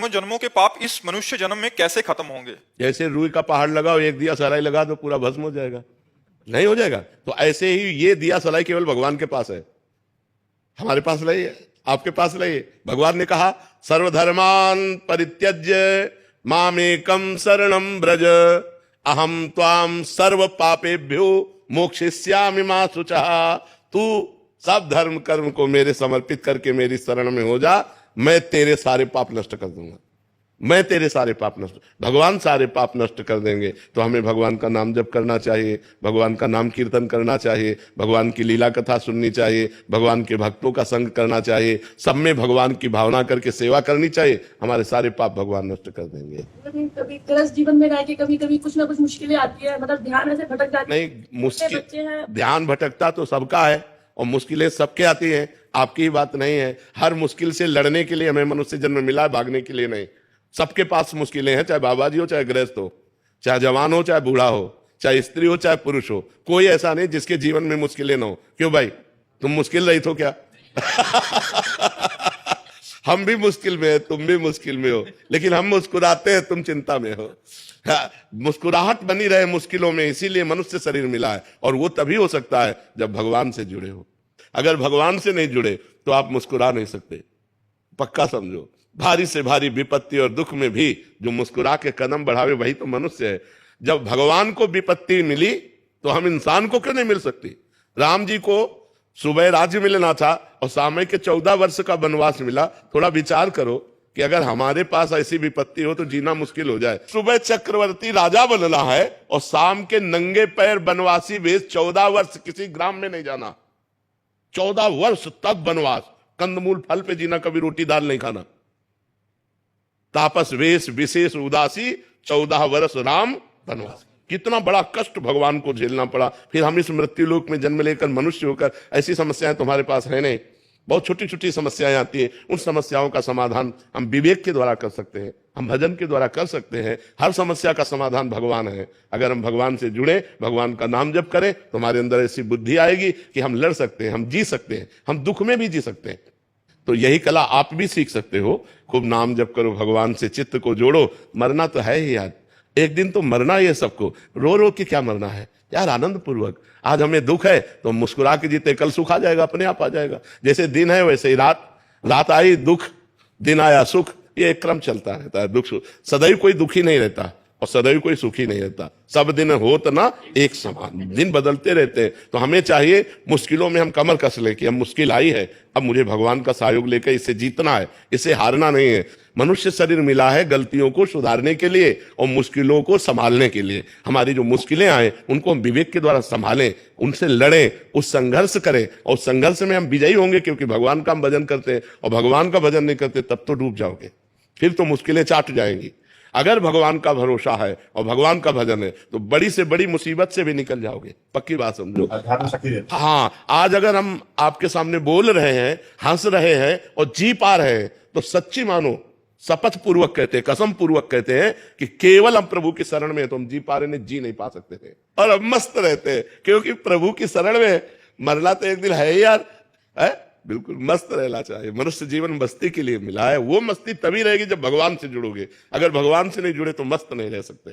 जन्मों जन्मों के पाप इस मनुष्य जन्म में कैसे खत्म होंगे? जैसे रुई का पहाड़ लगाओ, एक दिया सलाई लगा दो, पूरा भस्म हो जाएगा? नहीं हो जाएगा। तो ऐसे ही ये दिया सलाई केवल भगवान के पास है, हमारे पास नहीं है, आपके पास नहीं है। भगवान ने कहा सर्वधर्मान परित्यज्य मामेकम शरणम ब्रज अहम त्वाम सर्व पापेभ्यो मोक्षयिष्यामि मा शुचः। तू सब धर्म कर्म को मेरे समर्पित करके मेरी शरण में हो जा, मैं तेरे सारे पाप नष्ट कर दूंगा, मैं तेरे सारे पाप नष्ट। भगवान सारे पाप नष्ट कर देंगे। तो हमें भगवान का नाम जप करना चाहिए, भगवान का नाम कीर्तन करना चाहिए, भगवान की लीला कथा सुननी चाहिए, भगवान के भक्तों का संग करना चाहिए, सब में भगवान की भावना करके सेवा करनी चाहिए। हमारे सारे पाप भगवान नष्ट कर देंगे। कभी कलश जीवन में रह के कभी कभी कुछ ना कुछ मुश्किलें आती है, मतलब ध्यान ऐसे भटक जाती है। नहीं, मुश्किल ध्यान भटकता तो सबका है और मुश्किलें सबके आती हैं, आपकी ही बात नहीं है। हर मुश्किल से लड़ने के लिए हमें मनुष्य जन्म मिला है, भागने के लिए नहीं। सबके पास मुश्किलें हैं, चाहे बाबा जी हो, चाहे गृहस्थ हो, चाहे जवान हो, चाहे बूढ़ा हो, चाहे स्त्री हो, चाहे पुरुष हो, कोई ऐसा नहीं जिसके जीवन में मुश्किलें ना हो। क्यों भाई, तुम मुश्किल रहित हो क्या? हम भी मुश्किल में है, तुम भी मुश्किल में हो, लेकिन हम मुस्कुराते हैं, तुम चिंता में हो। मुस्कुराहट बनी रहे मुश्किलों में, इसीलिए मनुष्य शरीर मिला है। और वो तभी हो सकता है जब भगवान से जुड़े हो। अगर भगवान से नहीं जुड़े तो आप मुस्कुरा नहीं सकते, पक्का समझो। भारी से भारी विपत्ति और दुख में भी जो मुस्कुरा के कदम बढ़ावे वही तो मनुष्य है। जब भगवान को विपत्ति मिली तो हम इंसान को क्यों नहीं मिल सकती? राम जी को सुबह राज्य मिलना था और सामय के 14 वर्ष का वनवास मिला। थोड़ा विचार करो कि अगर हमारे पास ऐसी विपत्ति हो तो जीना मुश्किल हो जाए। सुबह चक्रवर्ती राजा बनना है और शाम के नंगे पैर वनवासी वेश 14 वर्ष किसी ग्राम में नहीं जाना। 14 वर्ष तक वनवास, कंदमूल फल पे जीना, कभी रोटी दाल नहीं खाना। तापस वेश विशेष उदासी 14 वर्ष राम वनवास। कितना बड़ा कष्ट भगवान को झेलना पड़ा। फिर हम इस मृत्यु लोक में जन्म लेकर मनुष्य होकर, ऐसी समस्याएं तुम्हारे पास है नहीं। बहुत छोटी छोटी समस्याएं आती हैं, उन समस्याओं का समाधान हम विवेक के द्वारा कर सकते हैं, हम भजन के द्वारा कर सकते हैं। हर समस्या का समाधान भगवान है। अगर हम भगवान से जुड़े, भगवान का नाम जप करें तो हमारे अंदर ऐसी बुद्धि आएगी कि हम लड़ सकते हैं, हम जी सकते हैं, हम दुख में भी जी सकते हैं। तो यही कला आप भी सीख सकते हो। खूब नाम जप करो, भगवान से चित्त को जोड़ो। मरना तो है ही यार, एक दिन तो मरना ही है सबको। रो रो के क्या मरना है यार, आनंद पूर्वक। आज हमें दुख है तो मुस्कुरा के जीते, कल सुख आ जाएगा, अपने आप आ जाएगा। जैसे दिन है वैसे ही रात, रात आई दुख, दिन आया सुख, ये एक क्रम चलता रहता है। दुख सुख, सदैव कोई दुखी नहीं रहता और सदैव कोई सुखी नहीं रहता। सब दिन होत ना एक समान, दिन बदलते रहते हैं। तो हमें चाहिए मुश्किलों में हम कमर कस लें कि अब मुश्किल आई है, अब मुझे भगवान का सहयोग लेकर इसे जीतना है, इसे हारना नहीं है। मनुष्य शरीर मिला है गलतियों को सुधारने के लिए और मुश्किलों को संभालने के लिए। हमारी जो मुश्किलें आए उनको हम विवेक के द्वारा संभालें, उनसे लड़ें, उस संघर्ष करें और संघर्ष में हम विजयी होंगे। क्योंकि भगवान का हम भजन करते हैं और भगवान का भजन नहीं करते तब तो डूब जाओगे, फिर तो मुश्किलें चाट जाएंगी। अगर भगवान का भरोसा है और भगवान का भजन है तो बड़ी से बड़ी मुसीबत से भी निकल जाओगे, पक्की बात समझो। हाँ, आज अगर हम आपके सामने बोल रहे हैं, हंस रहे हैं और जी पा रहे हैं तो सच्ची मानो, शपथ पूर्वक कहते हैं, कसम पूर्वक कहते हैं कि केवल हम प्रभु की शरण में तो हम जी पा रहे हैं, जी नहीं पा सकते थे। और अब मस्त रहते हैं क्योंकि प्रभु की शरण में मरना तो एक दिन है ही यार, है? बिल्कुल मस्त रहना चाहिए। मनुष्य जीवन मस्ती के लिए मिला है। वो मस्ती तभी रहेगी जब भगवान से जुड़ोगे। अगर भगवान से नहीं जुड़े तो मस्त नहीं रह सकते।